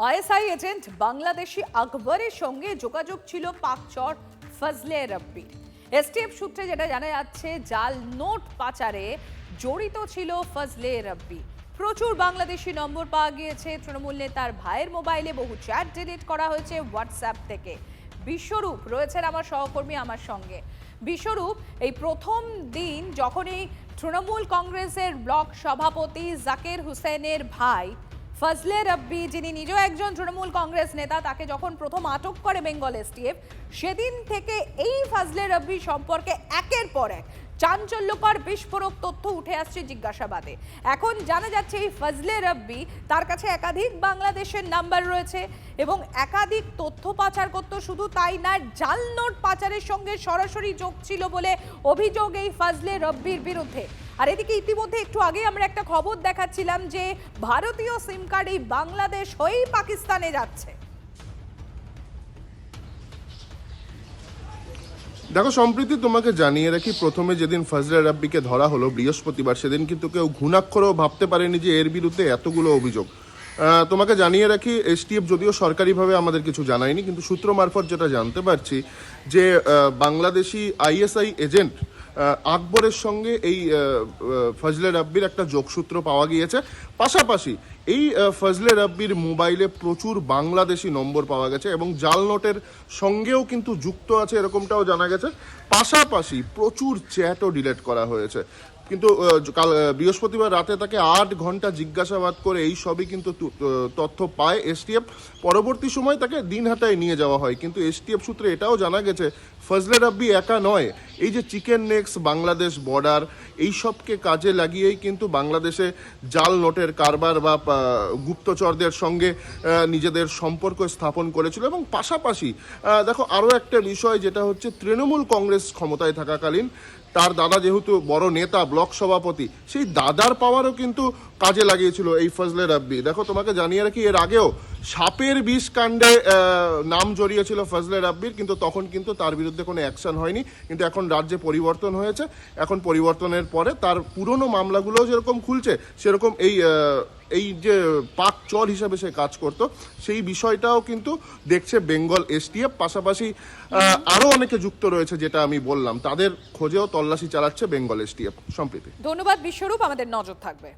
ISI agent Bangladeshi আকবরের সঙ্গে যোগাযোগ ছিল পাকচর ফজলে রব্বির। এসটিএফ সূত্রে যেটা জানা যাচ্ছে, জাল নোট পাচারে জড়িত ছিল ফজলে রব্বি। প্রচুর বাংলাদেশি নম্বর পাওয়া গিয়েছে। তৃণমূল নেতার ভাইয়ের মোবাইলে বহু চ্যাট ডিলিট করা হয়েছে হোয়াটসঅ্যাপ থেকে। বিশ্বরূপ রয়েছেন আমার সহকর্মী আমার সঙ্গে। বিশ্বরূপ, এই প্রথম দিন যখনই তৃণমূল কংগ্রেসের ব্লক সভাপতি জাকির হুসেনের ভাই ফজলে রব্বি, যিনি নিজেও একজন তৃণমূল কংগ্রেস নেতা, তাকে যখন প্রথম আটক করে বেঙ্গল এসটিএফ, সেদিন থেকে এই ফজলে রব্বি সম্পর্কে একের পর এক চাঞ্চল্যকর বিস্ফোরক তথ্য উঠে আসছে জিজ্ঞাসাবাদে। এখন জানা যাচ্ছে এই ফজলে রব্বি, তার কাছে একাধিক বাংলাদেশের নাম্বার রয়েছে এবং একাধিক তথ্য পাচার করত। শুধু তাই না, জাল নোট পাচারের সঙ্গে সরাসরি যোগ ছিল বলে অভিযোগ এই ফজলে রব্বির বিরুদ্ধে। আর এদিকে ইতিমধ্যে একটু আগে আমরা একটা খবর দেখাচ্ছিলাম যে ভারতীয় সিম কার্ড এই বাংলাদেশ হয়েই পাকিস্তানে যাচ্ছে। দেখো সম্প্রীতি, তোমাকে জানিয়ে রাখি, প্রথমে যেদিন ফজলে রাব্বিকে ধরা হলো বৃহস্পতিবার, সেদিন কিন্তু কেউ ঘুণাক্ষরেও ভাবতে পারেনি যে এর বিরুদ্ধে এতগুলো অভিযোগ। তোমাকে জানিয়ে রাখি, এসটিএফ যদিও সরকারিভাবে আমাদের কিছু জানায়নি, কিন্তু সূত্র মারফত যেটা জানতে পারছি যে বাংলাদেশি আইএসআই এজেন্ট আকবরের সঙ্গে এই ফজলে রাব্বির একটা যোগসূত্র পাওয়া গিয়েছে। পাশাপাশি এই ফজলে রাব্বির মোবাইলে প্রচুর বাংলাদেশি নম্বর পাওয়া গেছে এবং জাল নোটের সঙ্গেও কিন্তু যুক্ত আছে, এরকমটাও জানা গেছে। পাশাপাশি প্রচুর চ্যাটও ডিলিট করা হয়েছে। কিন্তু কাল বৃহস্পতিবার রাতে তাকে 8 ঘন্টা জিজ্ঞাসাবাদ করে এই সবই কিন্তু তথ্য পায় এসটিএফ। পরবর্তী সময় তাকে দিনহাটায় নিয়ে যাওয়া হয়। কিন্তু এসটিএফ সূত্রে এটাও জানা গেছে, ফজলে রাব্বি একা নয়, এই যে চিকেন নেক্স, বাংলাদেশ বর্ডার, এই সবকে কাজে লাগিয়েই কিন্তু বাংলাদেশে জাল নোটের কারবার বা গুপ্তচরদের সঙ্গে নিজেদের সম্পর্ক স্থাপন করেছিল। এবং পাশাপাশি দেখো আরও একটা বিষয়, যেটা হচ্ছে তৃণমূল কংগ্রেস ক্ষমতায় থাকাকালীন তার দাদা যেহেতু বড় নেতা, ব্লক সভাপতি, সেই দাদার পাওয়ারও কিন্তু কাজে লাগিয়েছিল এই ফজলে রাব্বি। দেখো তোমাকে জানিয়ে রাখি, এর আগেও সাপের বিষ কাণ্ডে নাম জড়িয়েছিল ফজলে রাব্বির, কিন্তু তখন কিন্তু তার বিরুদ্ধে কোনো অ্যাকশন হয়নি। কিন্তু এখন রাজ্যে পরিবর্তন হয়েছে। এখন পরিবর্তনের পরে তার পুরনো মামলাগুলোও যেরকম খুলছে, সেরকম এই যে পাক চর হিসাবে সে কাজ করত, সেই বিষয়টাও কিন্তু দেখছে বেঙ্গল এসটিএফ। পাশাপাশি আরো অনেকে যুক্ত রয়েছে, যেটা আমি বললাম, তাদের খোঁজেও তল্লাশি চালাচ্ছে বেঙ্গল এসটিএফ। সম্প্রীতি, ধন্যবাদ বিশ্বরূপ, আমাদের নজর থাকবে।